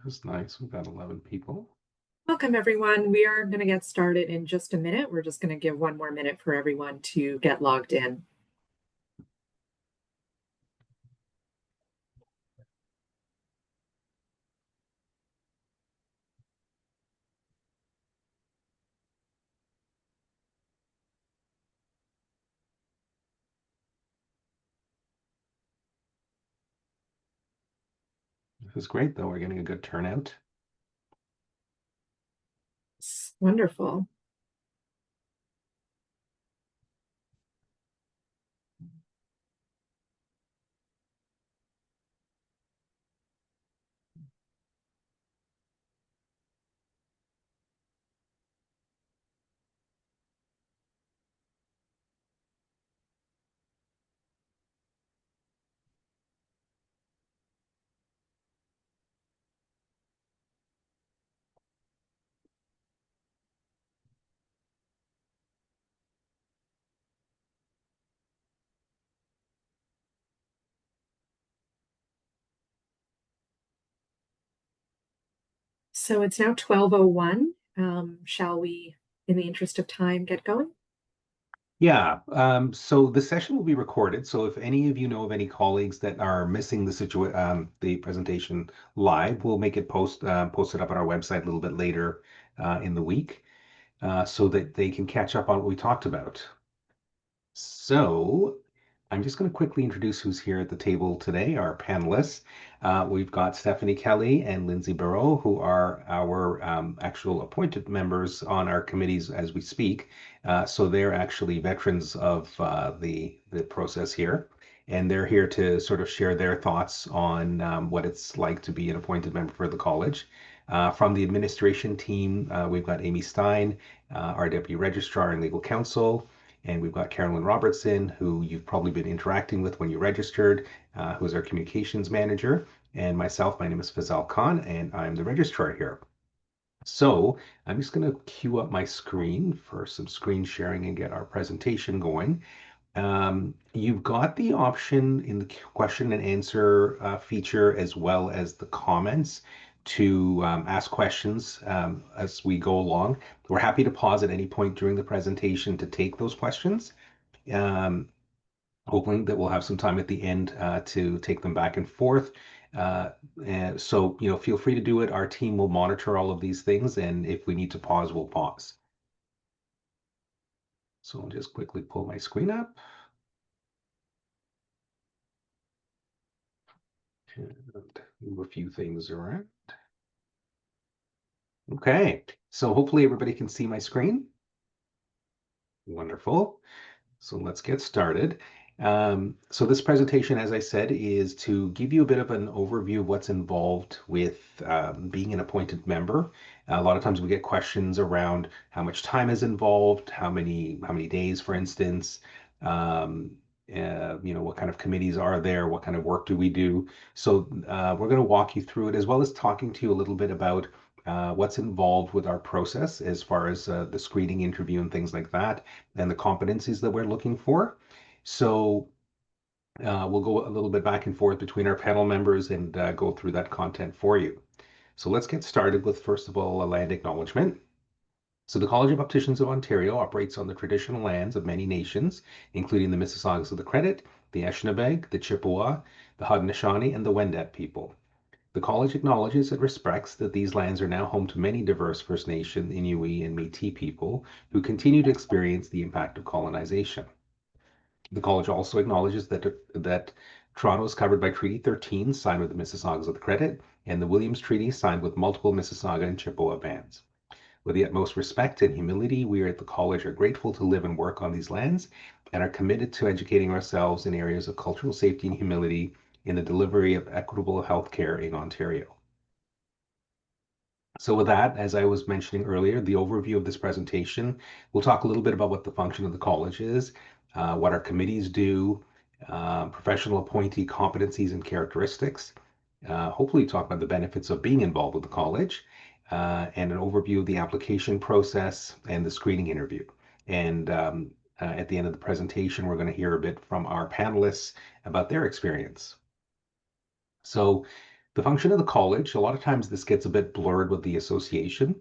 That's nice. We've got 11 people. Welcome, everyone. We are going to get started in just a minute. We're just going to give one more minute for everyone to get logged in. This is great, though. We're getting a good turnout. It's wonderful. So it's now 12:01. Shall we, in the interest of time, get going? Yeah. So the session will be recorded. So if any of you know of any colleagues that are missing the presentation live, we'll make it post it up on our website a little bit later in the week, so that they can catch up on what we talked about. So I'm just going to quickly introduce who's here at the table today, our panelists. We've got Stephanie Kelly and Lindsay Barrow, who are our actual appointed members on our committees as we speak. So they're actually veterans of the process here. And they're here to sort of share their thoughts on what it's like to be an appointed member for the college. From the administration team, we've got Amy Stein, our deputy registrar and legal counsel. And we've got Carolyn Robertson, who you've probably been interacting with when you registered, who's our communications manager. And myself, my name is Fazal Khan, and I'm the registrar here. So I'm just going to queue up my screen for some screen sharing and get our presentation going. You've got the option in the question and answer feature as well as the comments to ask questions as we go along. We're happy to pause at any point during the presentation to take those questions. Um, Hoping that we'll have some time at the end to take them back and forth. And so, feel free to do it. Our team will monitor all of these things, and if we need to pause, we'll pause. So I'll just quickly pull my screen up and move a few things around. Okay, so hopefully everybody can see my screen. Wonderful. So let's get started. So this presentation, as I said, is to give you a bit of an overview of what's involved with being an appointed member. A lot of times we get questions around how much time is involved, how many days, for instance. What kind of committees are there? What kind of work do we do? So we're going to walk you through it, as well as talking to you a little bit about what's involved with our process as far as the screening interview and things like that, and the competencies that we're looking for. So we'll go a little bit back and forth between our panel members and go through that content for you. So let's get started with, first of all, a land acknowledgement. So the College of Opticians of Ontario operates on the traditional lands of many nations, including the Mississaugas of the Credit, the Anishinaabe, the Chippewa, the Haudenosaunee, and the Wendat people. The college acknowledges and respects that these lands are now home to many diverse First Nation, Inuit, and Métis people who continue to experience the impact of colonization. The college also acknowledges that Toronto is covered by Treaty 13, signed with the Mississaugas of the Credit, and the Williams Treaty, signed with multiple Mississauga and Chippewa bands. With the utmost respect and humility, we at the college are grateful to live and work on these lands and are committed to educating ourselves in areas of cultural safety and humility in the delivery of equitable health care in Ontario. So with that, as I was mentioning earlier, the overview of this presentation, we'll talk a little bit about what the function of the college is, what our committees do, professional appointee competencies and characteristics. Hopefully talk about the benefits of being involved with the college, and an overview of the application process and the screening interview. And at the end of the presentation, we're going to hear a bit from our panelists about their experience. So The function of the college, a lot of times this gets a bit blurred with the association.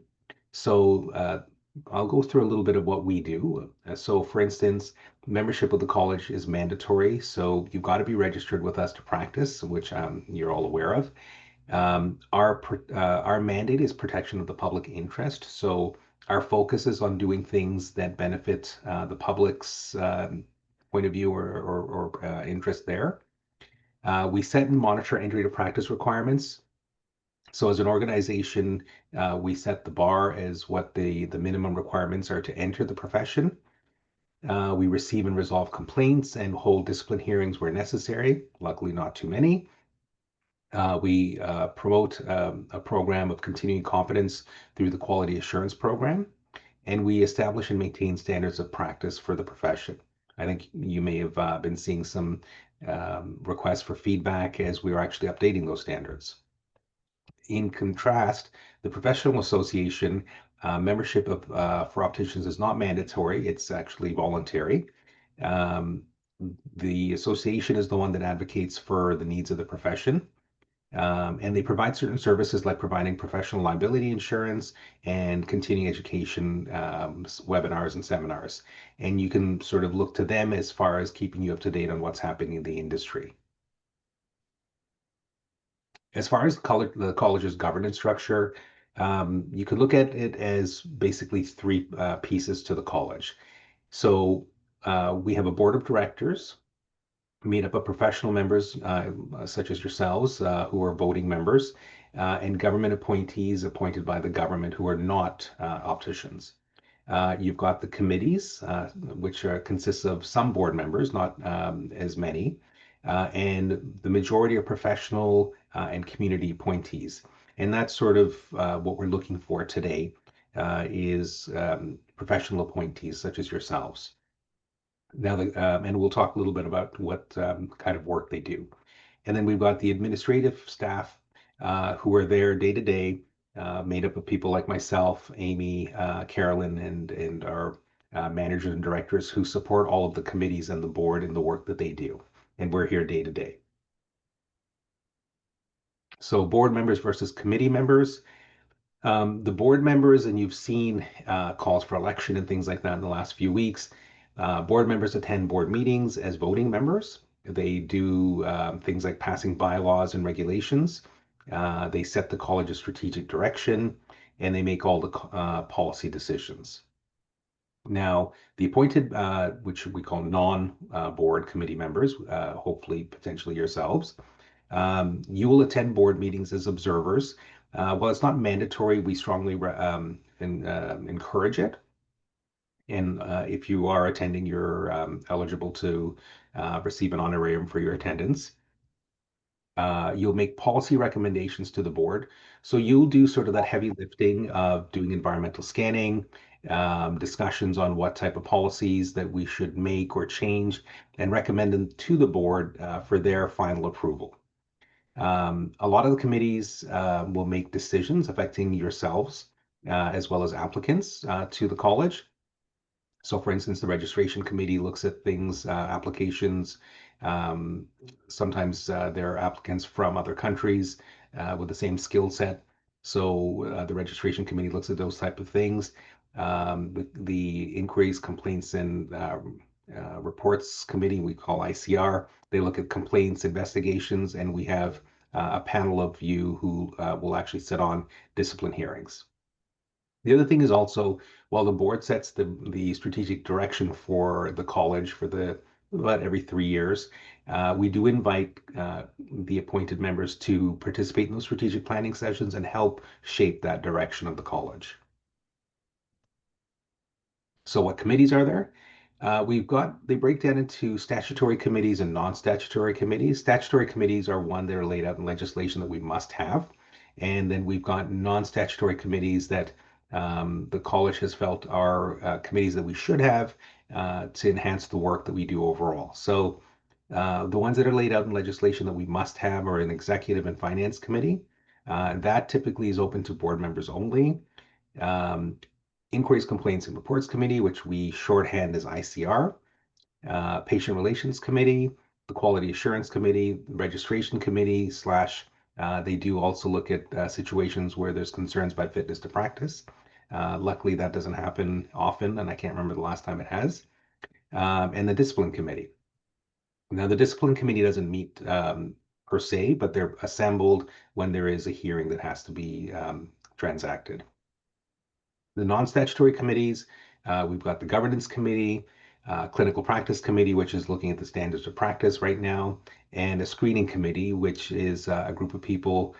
So I'll go through a little bit of what we do. So for instance, membership of the college is mandatory. So you've got to be registered with us to practice, which you're all aware of. Our mandate is protection of the public interest. So our focus is on doing things that benefit the public's point of view or interest there. We set and monitor entry to practice requirements. So as an organization, we set the bar as what the minimum requirements are to enter the profession. We receive and resolve complaints and hold discipline hearings where necessary. Luckily, not too many. We promote a program of continuing competence through the quality assurance program, and we establish and maintain standards of practice for the profession. I think you may have been seeing some requests for feedback as we are actually updating those standards. In contrast, the professional association membership for opticians is not mandatory, it's actually voluntary. Um, the association is the one that advocates for the needs of the profession. And they provide certain services like providing professional liability insurance and continuing education webinars and seminars. And you can sort of look to them as far as keeping you up to date on what's happening in the industry. As far as the college's governance structure, you could look at it as basically three pieces to the college. So we have a board of directors made up of professional members such as yourselves who are voting members and government appointees appointed by the government who are not opticians. You've got the committees, which consists of some board members, not as many, and the majority are professional and community appointees. And that's sort of what we're looking for today is professional appointees such as yourselves. Now, and we'll talk a little bit about what kind of work they do. And then we've got the administrative staff who are there day to day, made up of people like myself, Amy, Carolyn, and our managers and directors who support all of the committees and the board in the work that they do. And we're here day to day. So board members versus committee members. The board members, and you've seen calls for election and things like that in the last few weeks. Board members attend board meetings as voting members. They do things like passing bylaws and regulations. They set the college's strategic direction, and they make all the policy decisions. Now, the appointed, which we call non-board committee members, hopefully potentially yourselves, you will attend board meetings as observers. While it's not mandatory, we strongly encourage it. And if you are attending, you're eligible to receive an honorarium for your attendance. You'll make policy recommendations to the board. So you'll do sort of that heavy lifting of doing environmental scanning, discussions on what type of policies that we should make or change, and recommend them to the board for their final approval. A lot of the committees will make decisions affecting yourselves as well as applicants to the college. So for instance, the registration committee looks at things, applications. Um, Sometimes there are applicants from other countries with the same skill set. So the registration committee looks at those type of things. The inquiries, complaints, and reports committee, we call ICR, they look at complaints, investigations, and we have a panel of you who will actually sit on discipline hearings. The other thing is also, while the board sets the strategic direction for the college for the about every 3 years, we do invite the appointed members to participate in those strategic planning sessions and help shape that direction of the college. So what committees are there? They break down into statutory committees and non-statutory committees. Statutory committees are one that are laid out in legislation that we must have. And then we've got non-statutory committees that the college has felt are committees that we should have to enhance the work that we do overall. So the ones that are laid out in legislation that we must have are an executive and finance committee. That typically is open to board members only. Um, Inquiries, Complaints, and Reports Committee, which we shorthand as ICR, Patient Relations Committee, the Quality Assurance Committee, the Registration Committee slash They do also look at situations where there's concerns about fitness to practice. Luckily, that doesn't happen often, and I can't remember the last time it has. And the discipline committee. Now, the discipline committee doesn't meet per se, but they're assembled when there is a hearing that has to be transacted. The non-statutory committees, we've got the governance committee, clinical practice committee, which is looking at the standards of practice right now, and a screening committee, which is a group of people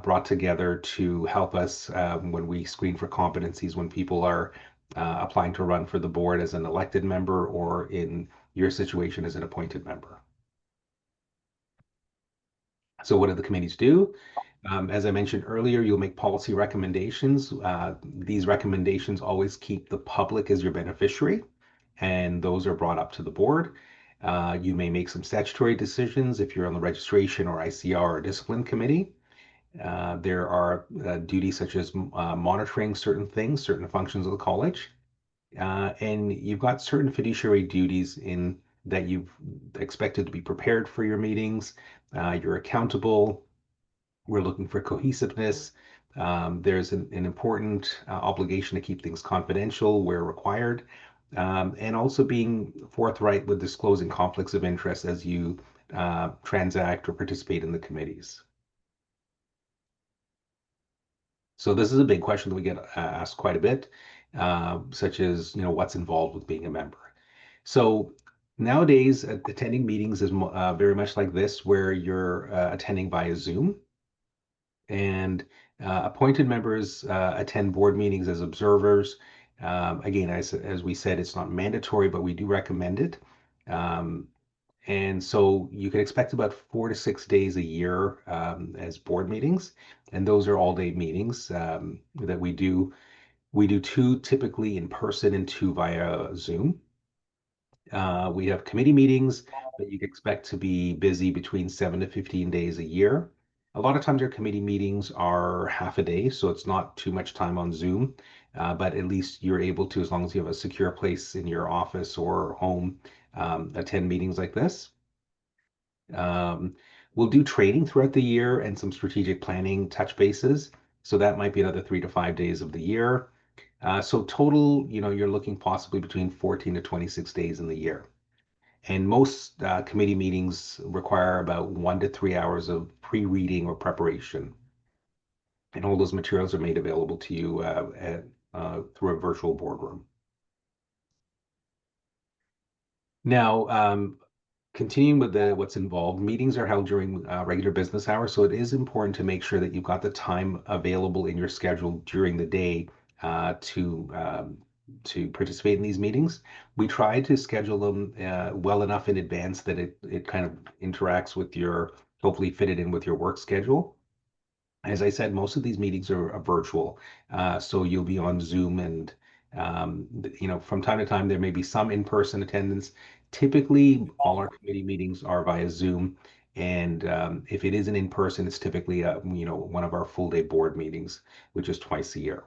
brought together to help us when we screen for competencies when people are applying to run for the board as an elected member or in your situation as an appointed member. So what do the committees do? As I mentioned earlier, you'll make policy recommendations. These recommendations always keep the public as your beneficiary, and those are brought up to the board. You may make some statutory decisions if you're on the registration or ICR or discipline committee. There are duties such as monitoring certain things, certain functions of the college. And you've got certain fiduciary duties in that you've expected to be prepared for your meetings. You're accountable. We're looking for cohesiveness. There's an important obligation to keep things confidential where required, and also being forthright with disclosing conflicts of interest as you transact or participate in the committees. So this is a big question that we get asked quite a bit, such as, what's involved with being a member. So nowadays, attending meetings is very much like this, where you're attending via Zoom. And appointed members attend board meetings as observers. Again, as we said, it's not mandatory, but we do recommend it. Um, and so you can expect about 4 to 6 days a year as board meetings, and those are all-day meetings that we do. We do two typically in person and two via Zoom. We have committee meetings that you can expect to be busy between 7 to 15 days a year. A lot of times our committee meetings are half a day, so it's not too much time on Zoom, but at least you're able to, as long as you have a secure place in your office or home, attend meetings like this. Um, we'll do training throughout the year and some strategic planning touch bases. So that might be another 3 to 5 days of the year. So total, you're looking possibly between 14 to 26 days in the year. And most committee meetings require about 1 to 3 hours of pre-reading or preparation. And all those materials are made available to you through a virtual boardroom. Now, continuing with what's involved, meetings are held during regular business hours, so it is important to make sure that you've got the time available in your schedule during the day to participate in these meetings. We try to schedule them well enough in advance that it kind of interacts with hopefully fit it in with your work schedule. As I said, most of these meetings are virtual, so you'll be on Zoom, and from time to time there may be some in-person attendance. Typically, all our committee meetings are via Zoom, and if it isn't in person, it's typically one of our full-day board meetings, which is twice a year.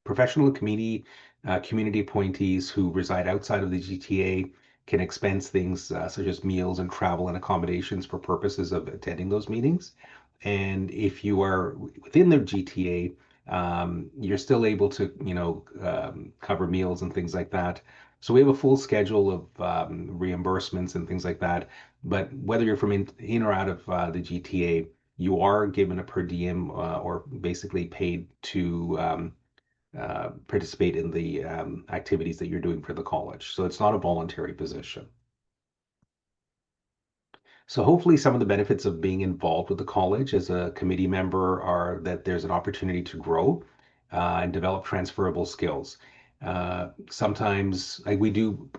Professional community appointees who reside outside of the GTA can expense things such as meals and travel and accommodations for purposes of attending those meetings. And if you are within the GTA, you're still able to, cover meals and things like that. So we have a full schedule of reimbursements and things like that. But whether you're from in or out of the GTA, you are given a per diem or basically paid to participate in the activities that you're doing for the college. So it's not a voluntary position. So hopefully some of the benefits of being involved with the college as a committee member are that there's an opportunity to grow and develop transferable skills. Sometimes like we do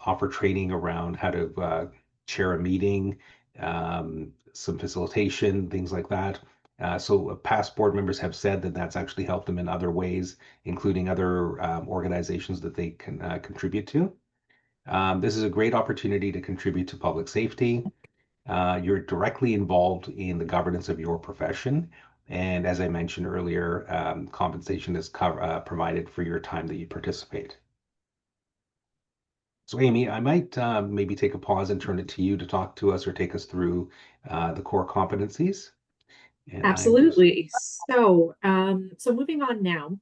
offer training around how to chair a meeting, some facilitation, things like that. So past board members have said that that's actually helped them in other ways, including other organizations that they can contribute to. This is a great opportunity to contribute to public safety. You're directly involved in the governance of your profession. And as I mentioned earlier, compensation is provided for your time that you participate. So, Amy, I might maybe take a pause and turn it to you to talk to us or take us through the core competencies. And I'm just, Absolutely. So moving on now,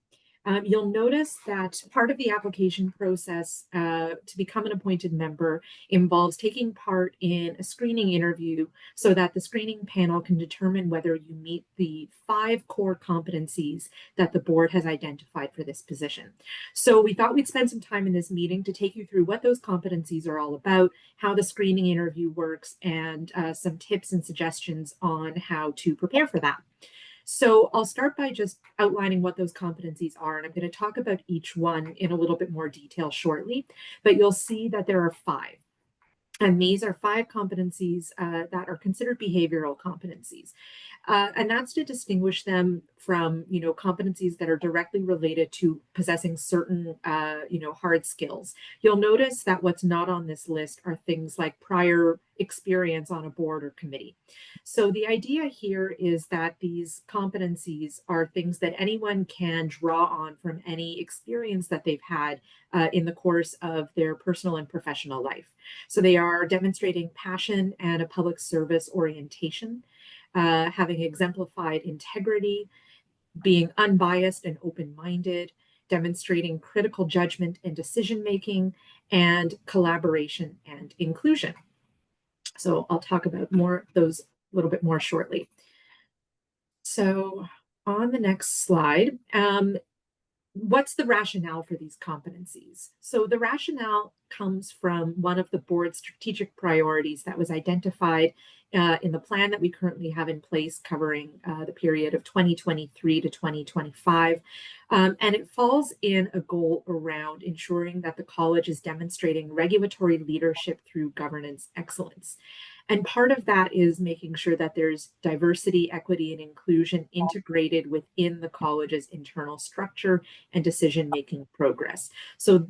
you'll notice that part of the application process to become an appointed member involves taking part in a screening interview so that the screening panel can determine whether you meet the 5 core competencies that the board has identified for this position. So we thought we'd spend some time in this meeting to take you through what those competencies are all about, how the screening interview works, and some tips and suggestions on how to prepare for that. So I'll start by just outlining what those competencies are, and I'm going to talk about each one in a little bit more detail shortly, but you'll see that there are 5. And these are 5 competencies that are considered behavioral competencies. And that's to distinguish them from, competencies that are directly related to possessing certain, hard skills. You'll notice that what's not on this list are things like prior experience on a board or committee. So the idea here is that these competencies are things that anyone can draw on from any experience that they've had in the course of their personal and professional life. So they are demonstrating passion and a public service orientation, having exemplified integrity, being unbiased and open minded, demonstrating critical judgment and decision making, and collaboration and inclusion. So I'll talk about those a little bit more shortly. So on the next slide, what's the rationale for these competencies? So the rationale comes from one of the board's strategic priorities that was identified in the plan that we currently have in place covering the period of 2023 to 2025. And it falls in a goal around ensuring that the college is demonstrating regulatory leadership through governance excellence. And part of that is making sure that there's diversity, equity, and inclusion integrated within the college's internal structure and decision-making process. So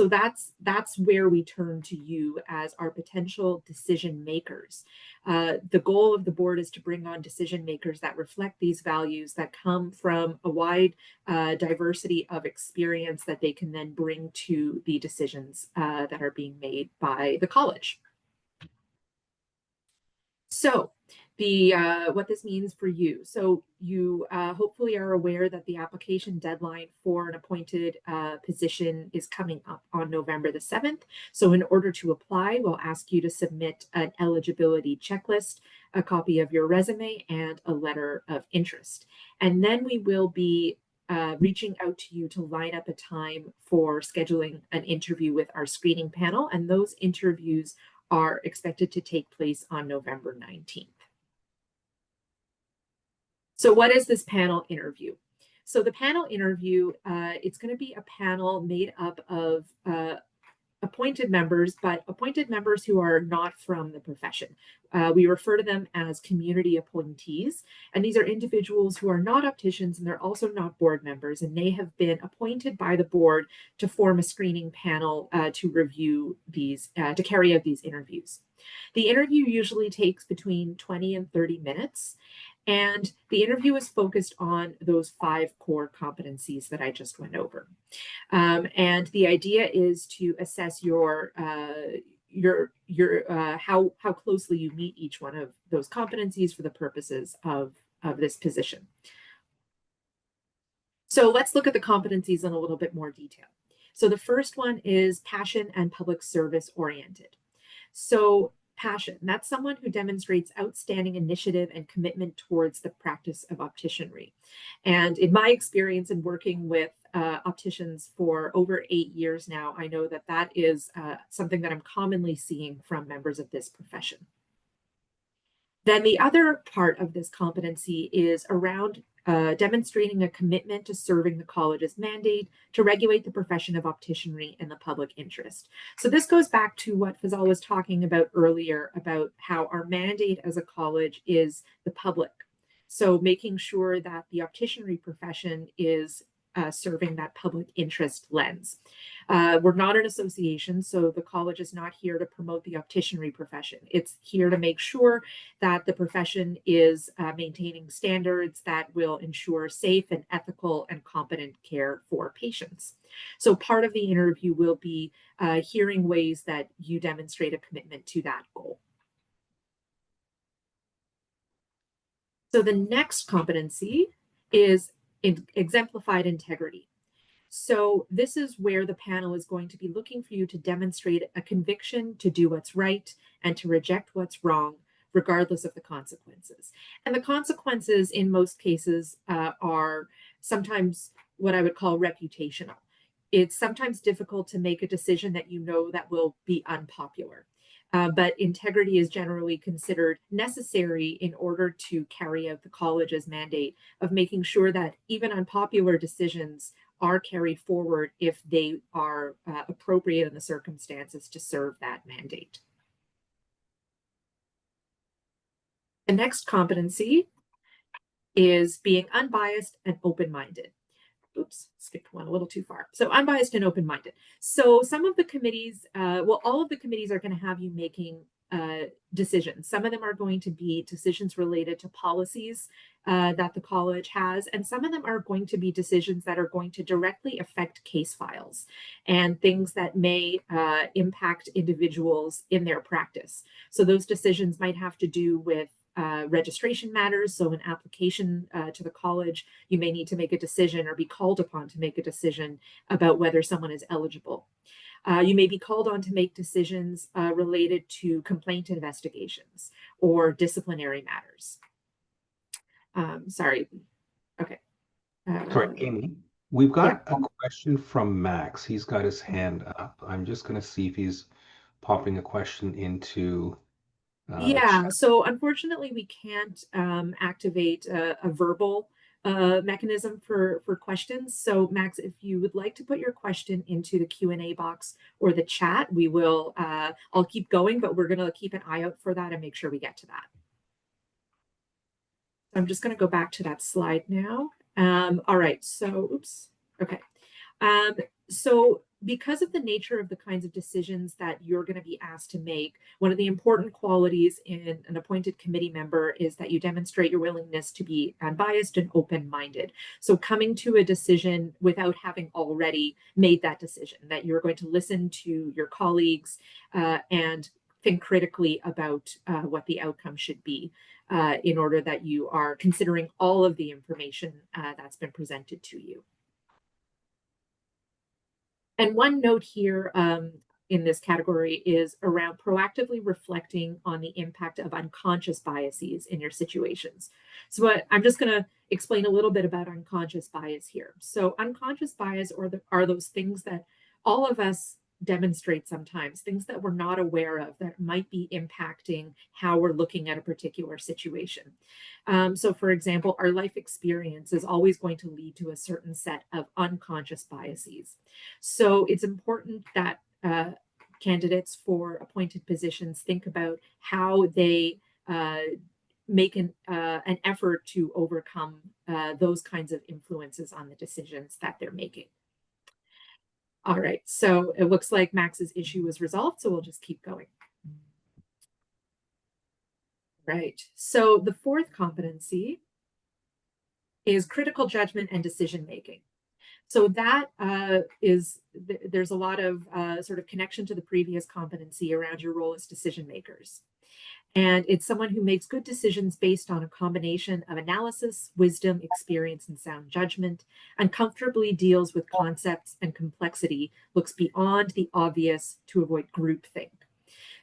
that's where we turn to you as our potential decision makers. The goal of the board is to bring on decision makers that reflect these values, that come from a wide diversity of experience that they can then bring to the decisions that are being made by the college. So what this means for you. So you hopefully are aware that the application deadline for an appointed position is coming up on November the 7th. So in order to apply, we'll ask you to submit an eligibility checklist, a copy of your resume, and a letter of interest. And then we will be reaching out to you to line up a time for scheduling an interview with our screening panel. And those interviews are expected to take place on November 19th. So what is this panel interview? So the panel interview, it's going to be a panel made up of appointed members, but appointed members who are not from the profession. We refer to them as community appointees, and these are individuals who are not opticians, and they're also not board members, and they have been appointed by the board to form a screening panel to review these, to carry out these interviews. The interview usually takes between 20 and 30 minutes, and the interview is focused on those 5 core competencies that I just went over. And the idea is to assess how closely you meet each one of those competencies for the purposes of this position. So let's look at the competencies in a little bit more detail. So the first one is passion and public service oriented. So passion, that's someone who demonstrates outstanding initiative and commitment towards the practice of opticianry. And in my experience in working with opticians for over 8 years now, I know that that is something that I'm commonly seeing from members of this profession. Then the other part of this competency is around demonstrating a commitment to serving the college's mandate to regulate the profession of opticianry in the public interest. So this goes back to what Fazal was talking about earlier about how our mandate as a college is the public. So making sure that the opticianry profession is serving that public interest lens. We're not an association, so the college is not here to promote the opticianry profession. It's here to make sure that the profession is maintaining standards that will ensure safe and ethical and competent care for patients. So part of the interview will be hearing ways that you demonstrate a commitment to that goal. So the next competency is exemplified integrity. So this is where the panel is going to be looking for you to demonstrate a conviction to do what's right and to reject what's wrong, regardless of the consequences. And the consequences in most cases are sometimes what I would call reputational. It's sometimes difficult to make a decision that you know that will be unpopular. But integrity is generally considered necessary in order to carry out the college's mandate of making sure that even unpopular decisions are carried forward if they are appropriate in the circumstances to serve that mandate. The next competency is being unbiased and open-minded. Oops, skipped one a little too far. So unbiased and open-minded. So some of the committees, well, all of the committees are going to have you making decisions. Some of them are going to be decisions related to policies that the college has, and some of them are going to be decisions that are going to directly affect case files and things that may impact individuals in their practice. So those decisions might have to do with registration matters. So an application to the college, you may need to make a decision or be called upon to make a decision about whether someone is eligible. You may be called on to make decisions related to complaint investigations or disciplinary matters. Sorry. Okay. Sorry, Amy. We've Yeah. got a question from Max. He's got his hand up. I'm just going to see if he's popping a question into the Yeah, chat. so unfortunately, we can't activate a verbal mechanism for questions. So Max, if you would like to put your question into the Q&A box or the chat, we will, I'll keep going, but we're gonna keep an eye out for that and make sure we get to that. I'm just gonna go back to that slide now. All right, so, oops, okay. So because of the nature of the kinds of decisions that you're going to be asked to make, one of the important qualities in an appointed committee member is that you demonstrate your willingness to be unbiased and open-minded. So coming to a decision without having already made that decision, that you're going to listen to your colleagues and think critically about what the outcome should be in order that you are considering all of the information that's been presented to you. And one note here in this category is around proactively reflecting on the impact of unconscious biases in your situations. So I'm just going to explain a little bit about unconscious bias here. So unconscious bias are those things that all of us demonstrate sometimes, things that we're not aware of that might be impacting how we're looking at a particular situation. So for example, our life experience is always going to lead to a certain set of unconscious biases. So it's important that candidates for appointed positions think about how they make an effort to overcome those kinds of influences on the decisions that they're making. All right, so it looks like Max's issue was resolved, so we'll just keep going. Right, so the fourth competency is critical judgment and decision making. So that there's a lot of sort of connection to the previous competency around your role as decision makers. And it's someone who makes good decisions based on a combination of analysis, wisdom, experience, and sound judgment, and comfortably deals with concepts and complexity, looks beyond the obvious to avoid groupthink.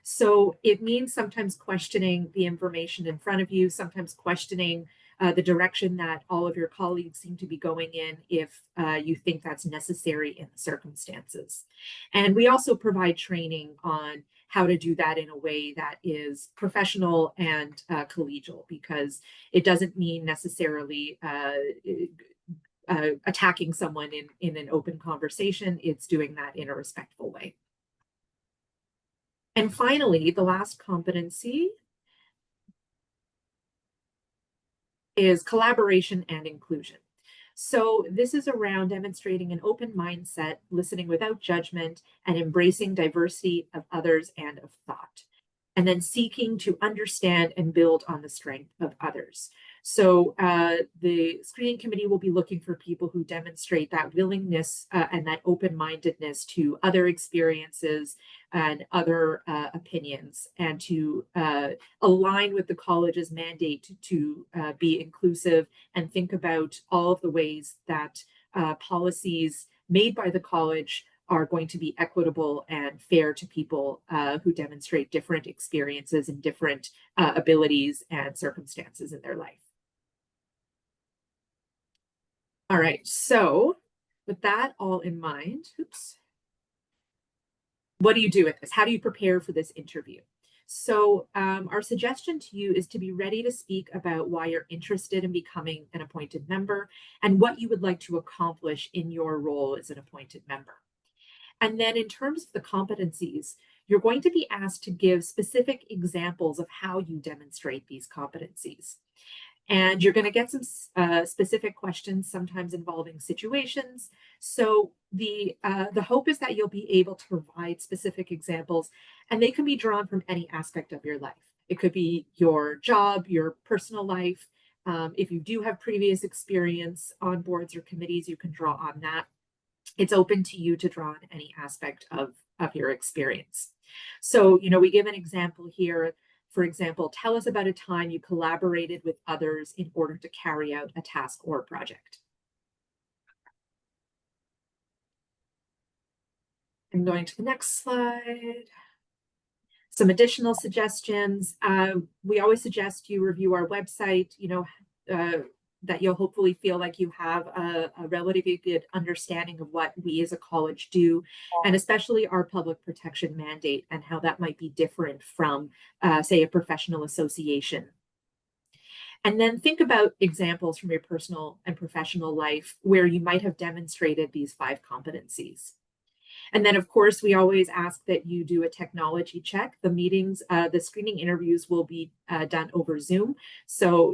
So it means sometimes questioning the information in front of you, sometimes questioning the direction that all of your colleagues seem to be going in if you think that's necessary in the circumstances. And we also provide training on how to do that in a way that is professional and collegial, because it doesn't mean necessarily attacking someone in an open conversation. It's doing that in a respectful way. And finally, the last competency is collaboration and inclusion. So this is around demonstrating an open mindset, listening without judgment, and embracing diversity of others and of thought, and then seeking to understand and build on the strength of others. So the screening committee will be looking for people who demonstrate that willingness and that open-mindedness to other experiences and other opinions, and to align with the college's mandate to be inclusive and think about all of the ways that policies made by the college are going to be equitable and fair to people who demonstrate different experiences and different abilities and circumstances in their life. All right, so with that all in mind, what do you do with this? How do you prepare for this interview? So our suggestion to you is to be ready to speak about why you're interested in becoming an appointed member and what you would like to accomplish in your role as an appointed member. And then in terms of the competencies, you're going to be asked to give specific examples of how you demonstrate these competencies. And you're going to get some specific questions, sometimes involving situations. So the hope is that you'll be able to provide specific examples, and they can be drawn from any aspect of your life. It could be your job, your personal life. If you do have previous experience on boards or committees, you can draw on that. It's open to you to draw on any aspect of your experience. So, we give an example here. For example, tell us about a time you collaborated with others in order to carry out a task or a project. I'm going to the next slide. Some additional suggestions. We always suggest you review our website, that you'll hopefully feel like you have a relatively good understanding of what we as a college do, and especially our public protection mandate and how that might be different from, say, a professional association. And then think about examples from your personal and professional life where you might have demonstrated these 5 competencies. And then, of course, we always ask that you do a technology check. The meetings, the screening interviews will be done over Zoom. So,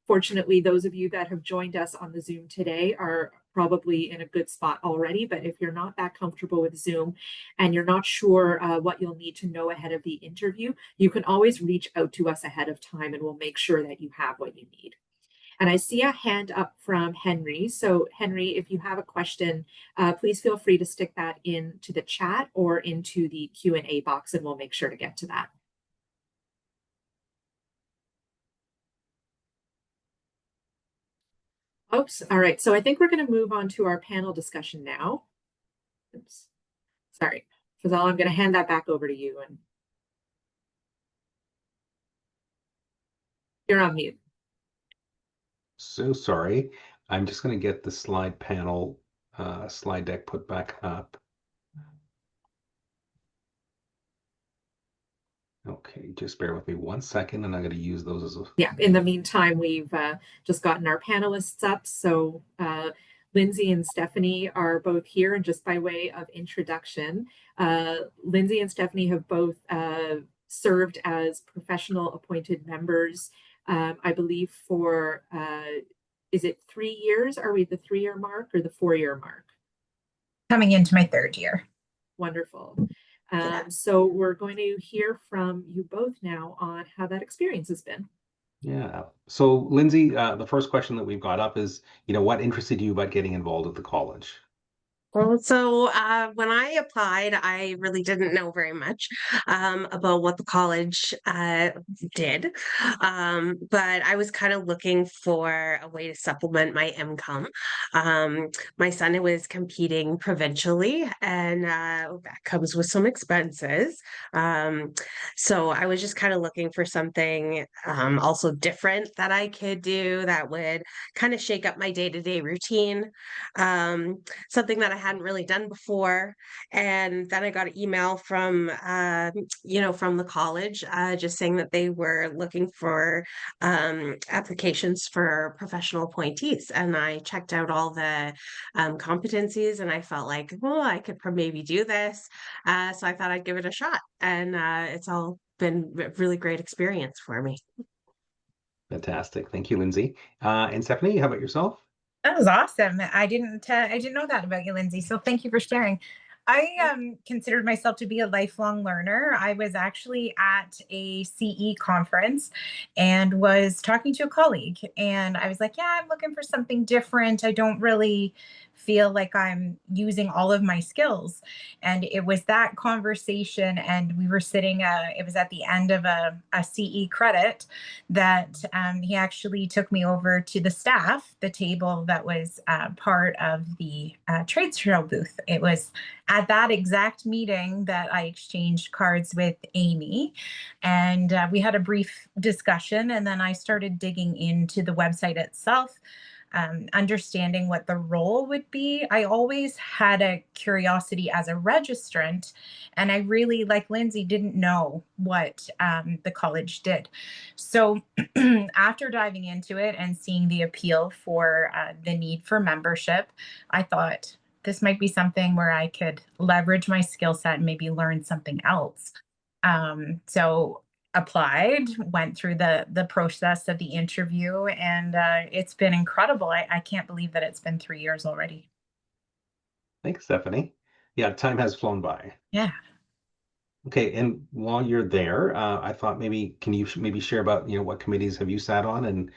fortunately, those of you that have joined us on the Zoom today are probably in a good spot already. But if you're not that comfortable with Zoom and you're not sure what you'll need to know ahead of the interview, you can always reach out to us ahead of time and we'll make sure that you have what you need. And I see a hand up from Henry. So Henry, if you have a question, please feel free to stick that into the chat or into the Q&A box, and we'll make sure to get to that. Oops, all right. So I think we're going to move on to our panel discussion now. Oops, sorry. Fazal, I'm going to hand that back over to you. And you're on mute. So sorry. I'm just going to get the slide panel, slide deck put back up. Okay, just bear with me 1 second, and I'm going to use those as a... Yeah, in the meantime, we've just gotten our panelists up. So Lindsay and Stephanie are both here. And just by way of introduction, Lindsay and Stephanie have both served as professional appointed members, I believe for, is it 3 years? Are we at the 3-year mark or the 4-year mark? Coming into my 3rd year. Wonderful. So we're going to hear from you both now on how that experience has been. Yeah. So Lindsay, the first question that we've got up is, what interested you about getting involved with the college? Well, so when I applied, I really didn't know very much about what the college did. But I was kind of looking for a way to supplement my income. My son was competing provincially, and that comes with some expenses. So I was just kind of looking for something also different that I could do that would kind of shake up my day-to-day routine. Something that I hadn't really done before. And then I got an email from, from the college, just saying that they were looking for applications for professional appointees. And I checked out all the competencies, and I felt like, well, I could maybe do this. So I thought I'd give it a shot. And it's all been a really great experience for me. Fantastic. Thank you, Lindsay. And Stephanie, how about yourself? That was awesome. I didn't know that about you, Lindsay. So thank you for sharing. I considered myself to be a lifelong learner. I was actually at a CE conference and was talking to a colleague, and I was like, "Yeah, I'm looking for something different. I don't really feel like I'm using all of my skills." And it was that conversation, and we were sitting. It was at the end of a CE credit that he actually took me over to the staff, the table that was part of the trade show booth. It was at that exact meeting that I exchanged cards with Amy. And we had a brief discussion, and then I started digging into the website itself. Understanding what the role would be. I always had a curiosity as a registrant, and I really, like Lindsay, didn't know what the college did. So after diving into it and seeing the appeal for the need for membership, I thought this might be something where I could leverage my skill set and maybe learn something else. So applied, went through the process of the interview, and it's been incredible. I can't believe that it's been 3 years already. Thanks, Stephanie. Yeah, time has flown by. Yeah. Okay, and while you're there, I thought maybe can you maybe share about what committees have you sat on and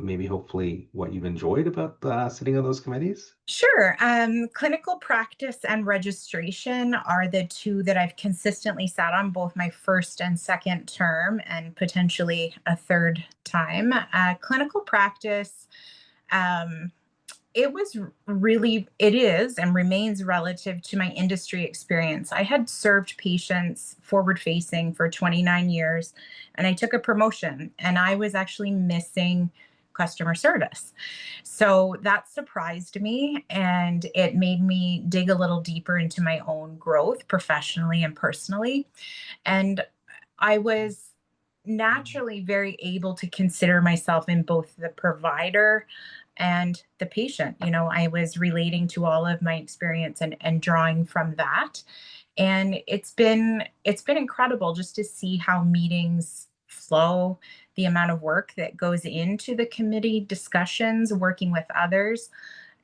maybe hopefully what you've enjoyed about sitting on those committees? Sure. Clinical practice and registration are the two that I've consistently sat on both my first and second term, and potentially a third time. Clinical practice, um, it is and remains relative to my industry experience. I had served patients forward facing for 29 years, and I took a promotion, and I was actually missing customer service. So that surprised me, and it made me dig a little deeper into my own growth professionally and personally. And I was naturally very able to consider myself in both the provider and the patient. I was relating to all of my experience and drawing from that. And it's been incredible just to see how meetings flow, the amount of work that goes into the committee discussions, working with others.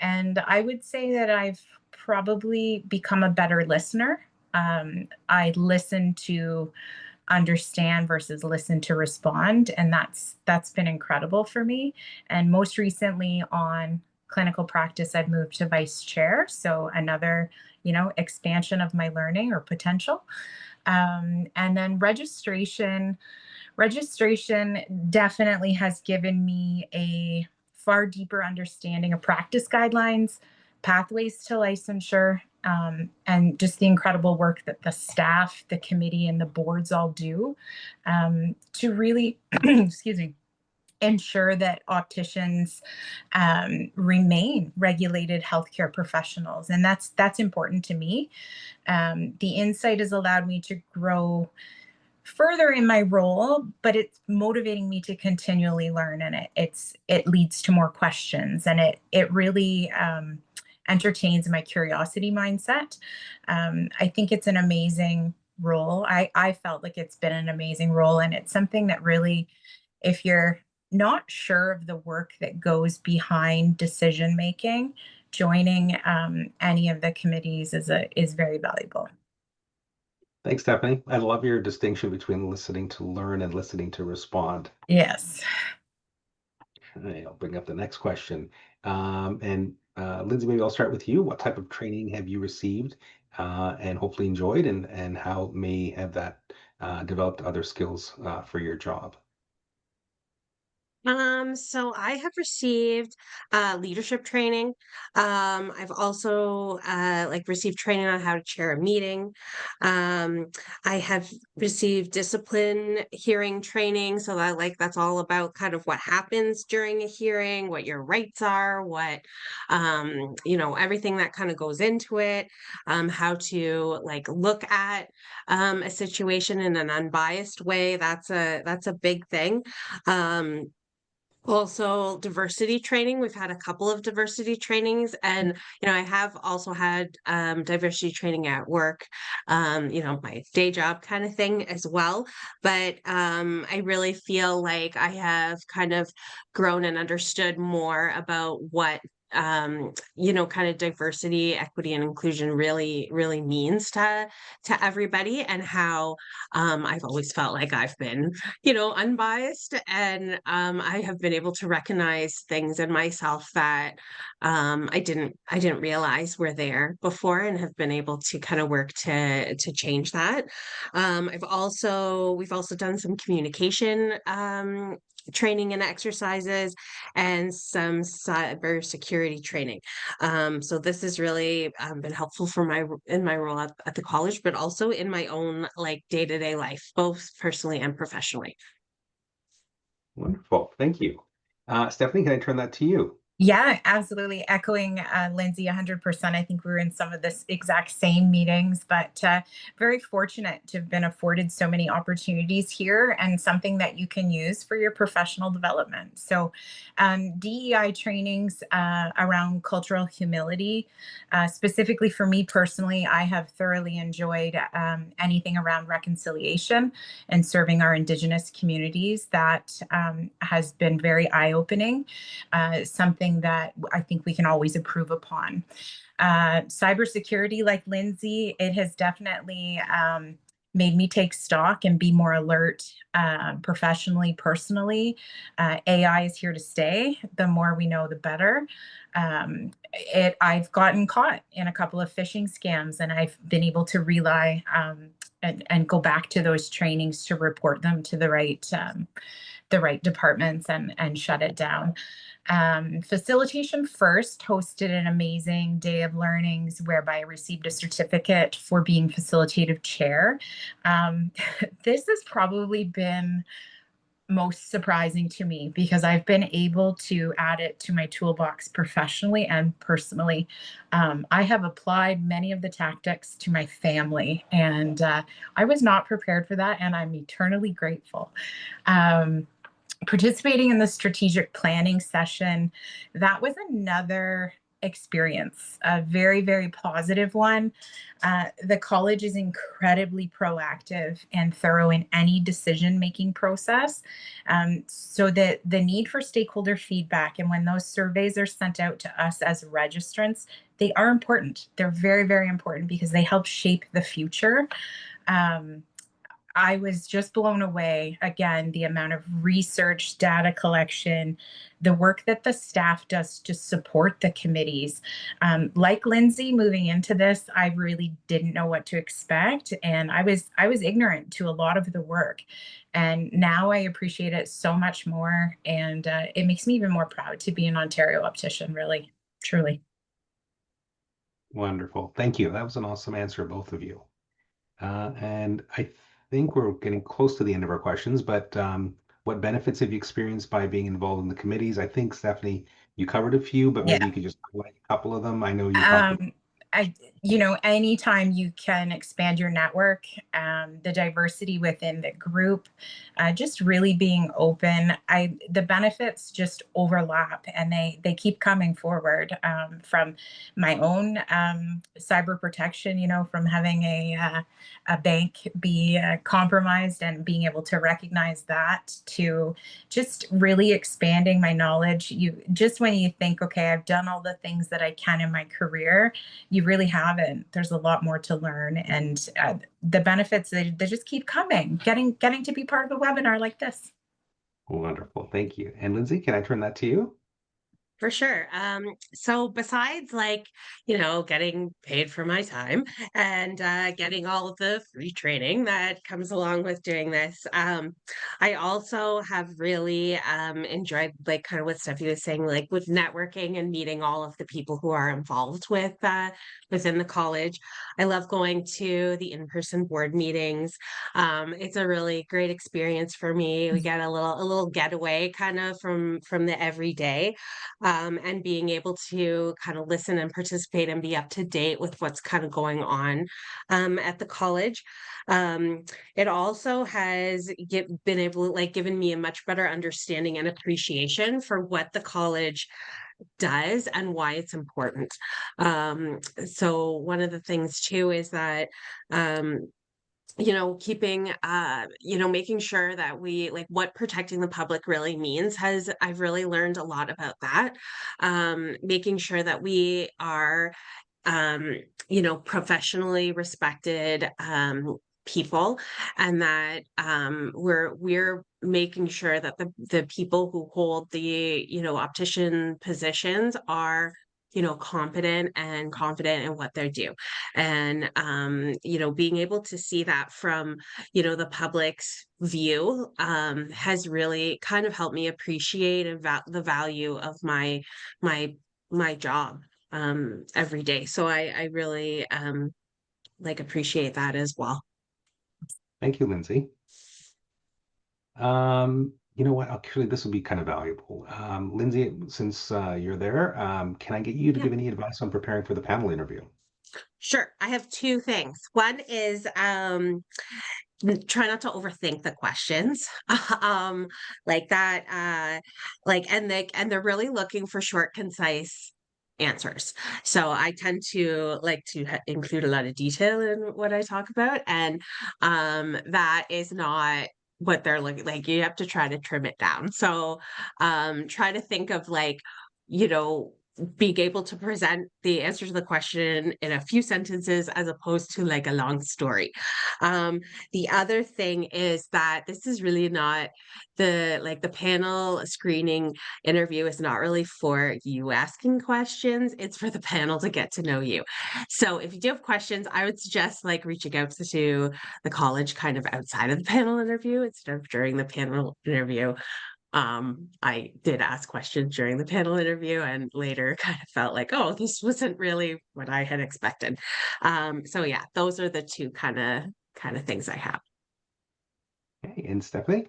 And I would say that I've probably become a better listener. I listen to understand versus listen to respond, and that's been incredible for me. And most recently on clinical practice, I've moved to vice chair, so another expansion of my learning or potential. And then registration definitely has given me a far deeper understanding of practice guidelines, pathways to licensure, and just the incredible work that the staff, the committee, and the boards all do to really, excuse me, ensure that opticians remain regulated healthcare professionals, and that's important to me. The insight has allowed me to grow further in my role, but it's motivating me to continually learn, and it leads to more questions, and it really entertains my curiosity mindset. I think it's an amazing role. I felt like it's been an amazing role, and it's something that really, if you're not sure of the work that goes behind decision making, joining any of the committees is very valuable. Thanks, Stephanie. I love your distinction between listening to learn and listening to respond. Yes. I'll bring up the next question. And Lindsay, maybe I'll start with you. What type of training have you received and hopefully enjoyed, and how may have that developed other skills for your job? So I have received leadership training. I've also received training on how to chair a meeting. I have received discipline hearing training. So that's all about kind of what happens during a hearing, what your rights are, what everything that kind of goes into it, how to look at a situation in an unbiased way. That's a big thing. Um, Also diversity training. We've had a couple of diversity trainings, and I have also had diversity training at work, my day job kind of thing as well. But I really feel like I have kind of grown and understood more about what kind of diversity, equity, and inclusion really means to everybody, and how I've always felt like I've been, unbiased, and I have been able to recognize things in myself that I didn't realize were there before, and have been able to kind of work to change that. We've also done some communication training and exercises, and some cybersecurity training. So this has really been helpful for my role at the college, but also in my own like day-to-day life, both personally and professionally. Wonderful. Thank you. Stephanie, can I turn that to you? Yeah, absolutely. Echoing Lindsay 100%. I think we were in some of this exact same meetings, but very fortunate to have been afforded so many opportunities here, and something that you can use for your professional development. So, DEI trainings around cultural humility, specifically for me personally, I have thoroughly enjoyed anything around reconciliation and serving our Indigenous communities. That has been very eye-opening. Something that I think we can always improve upon. Cybersecurity, like Lindsay, it has definitely made me take stock and be more alert professionally, personally. AI is here to stay. The more we know, the better. I've gotten caught in a couple of phishing scams, and I've been able to rely and go back to those trainings to report them to the right departments and shut it down. Facilitation First hosted an amazing day of learnings whereby I received a certificate for being facilitative chair. This has probably been most surprising to me, because I've been able to add it to my toolbox professionally and personally. I have applied many of the tactics to my family, and I was not prepared for that, and I'm eternally grateful. Participating in the strategic planning session, that was another experience, a very, very positive one. The college is incredibly proactive and thorough in any decision-making process. So that the need for stakeholder feedback, and when those surveys are sent out to us as registrants, they are important. They're very, very important, because they help shape the future. I was just blown away, again, the amount of research, data collection, the work that the staff does to support the committees. Like Lindsay, moving into this, I really didn't know what to expect, and I was ignorant to a lot of the work. And now I appreciate it so much more, and it makes me even more proud to be an Ontario optician, really, truly. Wonderful. Thank you. That was an awesome answer, both of you. And I think we're getting close to the end of our questions, but what benefits have you experienced by being involved in the committees? I think, Stephanie, you covered a few, but maybe Yeah. you could just highlight a couple of them. I know you talked about. Um, Anytime you can expand your network, the diversity within the group, just really being open. The benefits just overlap, and they keep coming forward, from my own cyber protection. From having a bank be compromised and being able to recognize that, to just really expanding my knowledge. When you think, okay, I've done all the things that I can in my career, you really haven't. There's a lot more to learn, and the benefits, they just keep coming. Getting to be part of a webinar like this. Wonderful. Thank you. And Lindsay, can I turn that to you? For sure. So besides getting paid for my time, and getting all of the free training that comes along with doing this, I also have really enjoyed, like kind of what Stephanie was saying, like with networking and meeting all of the people who are involved within the college. I love going to the in-person board meetings. It's a really great experience for me. We get a little getaway kind of from the everyday, and being able to kind of listen and participate and be up to date with what's kind of going on at the college. It also has been able, like, given me a much better understanding and appreciation for what the college does and why it's important. So one of the things too is that keeping, making sure that we like what protecting the public really means I've really learned a lot about that. Making sure that we are, professionally respected, people, and that, we're making sure that the people who hold the, optician positions are, competent and confident in what they do. And, being able to see that from, the public's view, has really kind of helped me appreciate the value of my my job, every day. So I really, appreciate that as well. Thank you, Lindsay. You know what? Actually, this will be kind of valuable. Lindsay, since you're there, can I get you to Yeah. give any advice on preparing for the panel interview? Sure. I have two things. One is, try not to overthink the questions. Like that, and they're really looking for short, concise answers. So I tend to like to include a lot of detail in what I talk about, and that is not what they're looking like. You have to try to trim it down. So try to think of like, you know, being able to present the answer to the question in a few sentences as opposed to like a long story. The other thing is that this is really not the panel screening interview is not really for you asking questions. It's for the panel to get to know you. So if you do have questions, I would suggest like reaching out to the college kind of outside of the panel interview instead of during the panel interview. I did ask questions during the panel interview and later kind of felt like, oh, this wasn't really what I had expected. So yeah, those are the two kind of things I have. Okay, and Stephanie?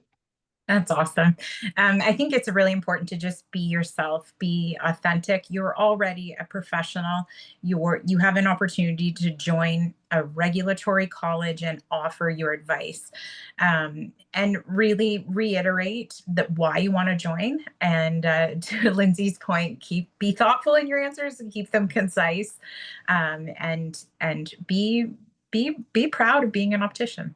That's awesome. I think it's really important to just be yourself, be authentic. You're already a professional. You have an opportunity to join a regulatory college and offer your advice, and really reiterate that why you want to join. And to Lindsay's point, be thoughtful in your answers and keep them concise, and be proud of being an optician.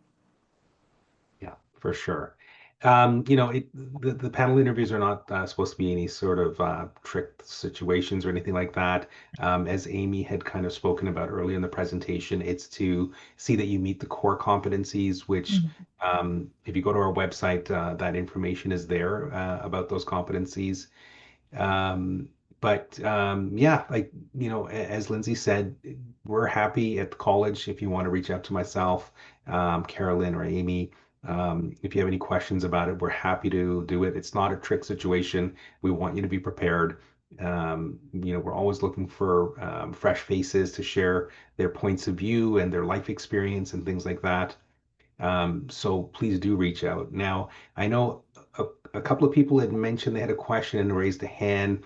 Yeah, for sure. The panel interviews are not supposed to be any sort of trick situations or anything like that. As Amy had kind of spoken about earlier in the presentation, it's to see that you meet the core competencies, which if you go to our website, that information is there about those competencies. Um, but yeah, like, as Lindsay said, we're happy at the college if you want to reach out to myself, Carolyn, or Amy. If you have any questions about it, we're happy to do it. It's not a trick situation. We want you to be prepared. We're always looking for fresh faces to share their points of view and their life experience and things like that. So please do reach out. Now, I know a couple of people had mentioned they had a question and raised a hand.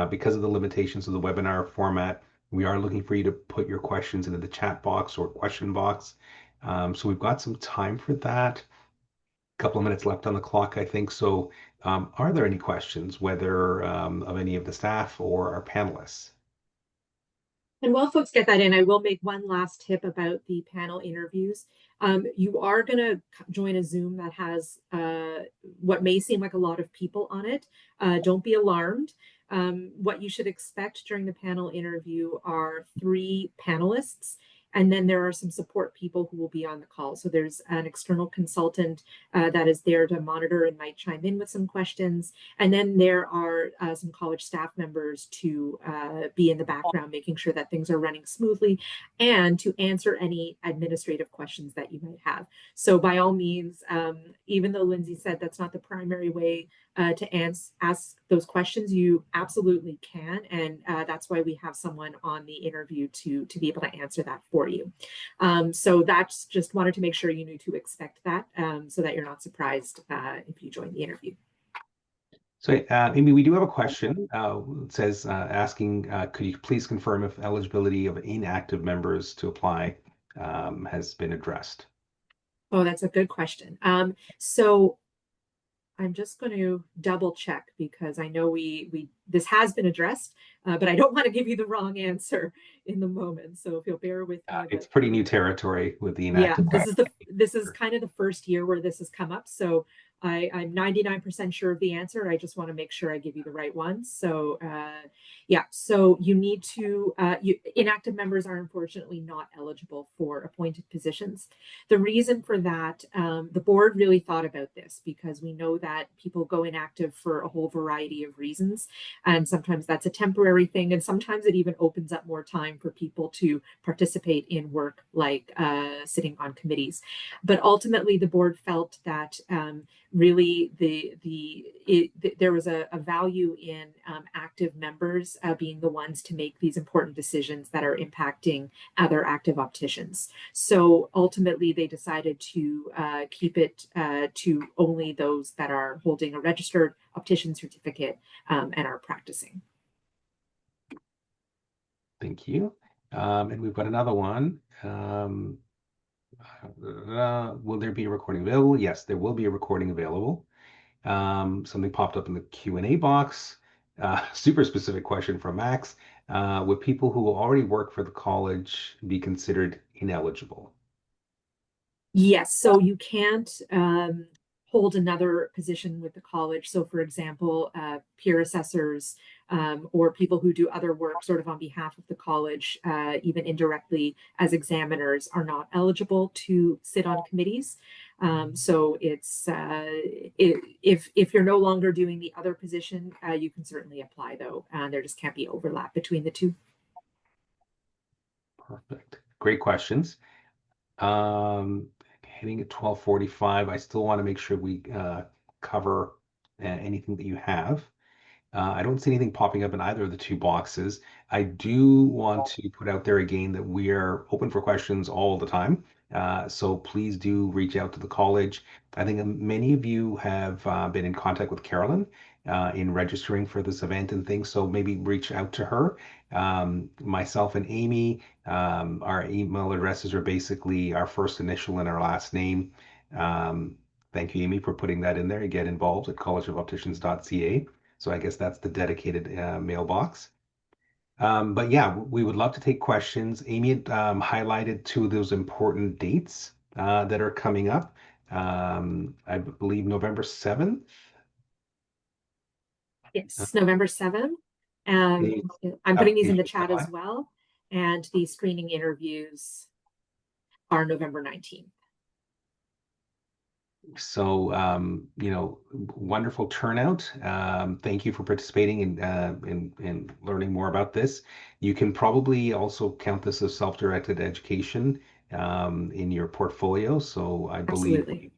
Because of the limitations of the webinar format, we are looking for you to put your questions into the chat box or question box. So we've got some time for that. A couple of minutes left on the clock, I think. So are there any questions, whether of any of the staff or our panelists? And while folks get that in, I will make one last tip about the panel interviews. You are going to join a Zoom that has what may seem like a lot of people on it. Don't be alarmed. What you should expect during the panel interview are 3 panelists, and then there are some support people who will be on the call. So there's an external consultant that is there to monitor and might chime in with some questions. And then there are some college staff members to be in the background, making sure that things are running smoothly and to answer any administrative questions that you might have. So by all means, even though Lindsay said that's not the primary way to ask those questions, you absolutely can. And that's why we have someone on the interview to be able to answer that for you. So that's just wanted to make sure you knew to expect that, so that you're not surprised if you join the interview. So, Amy, we do have a question. It says, asking, could you please confirm if eligibility of inactive members to apply has been addressed? Oh, that's a good question. So I'm just going to double check because I know this has been addressed, but I don't want to give you the wrong answer in the moment. So if you'll bear with me, It's but pretty new territory with the yeah, inactive. this is kind of the first year where this has come up. So I'm 99% sure of the answer. I just want to make sure I give you the right one. So yeah, so you need to inactive members are unfortunately not eligible for appointed positions. The reason for that, the board really thought about this because we know that people go inactive for a whole variety of reasons. And sometimes that's a temporary thing. And sometimes it even opens up more time for people to participate in work like sitting on committees. But ultimately, the board felt that really there was a value in active members being the ones to make these important decisions that are impacting other active opticians. So ultimately, they decided to keep it to only those that are holding a registered optician certificate and are practicing. Thank you. And we've got another one. Will there be a recording available? Yes, there will be a recording available. Something popped up in the Q&A box. Super specific question from Max. Would people who already work for the college be considered ineligible? Yes, so you can't hold another position with the college. So, for example, peer assessors or people who do other work sort of on behalf of the college, even indirectly as examiners, are not eligible to sit on committees. So it's if you're no longer doing the other position, you can certainly apply though. There just can't be overlap between the two. Perfect. Great questions. Hitting at 12:45. I still want to make sure we cover anything that you have. I don't see anything popping up in either of the two boxes. I do want to put out there again that we are open for questions all the time. So please do reach out to the college. I think many of you have been in contact with Carolyn in registering for this event and things. So maybe reach out to her. Myself and Amy, our email addresses are basically our first initial and our last name. Thank you, Amy, for putting that in there. You get involved at collegeofopticians.ca. So I guess that's the dedicated mailbox. But yeah, we would love to take questions. Amy had highlighted two of those important dates that are coming up. I believe November 7th. It's November 7th. The I'm putting these in the application chat as deadline. well. And the screening interviews are November 19th. So, wonderful turnout. Thank you for participating in learning more about this. You can probably also count this as self-directed education in your portfolio. So I believe, Absolutely.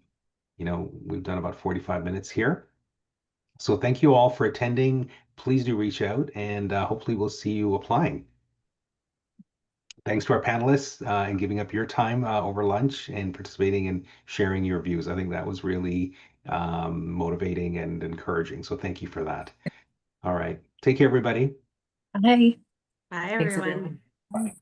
we've done about 45 minutes here. So thank you all for attending. Please do reach out and hopefully we'll see you applying. Thanks to our panelists and giving up your time over lunch and participating and sharing your views. I think that was really motivating and encouraging. So thank you for that. All right. Take care, everybody. Bye. Bye, Thanks, everyone. everyone.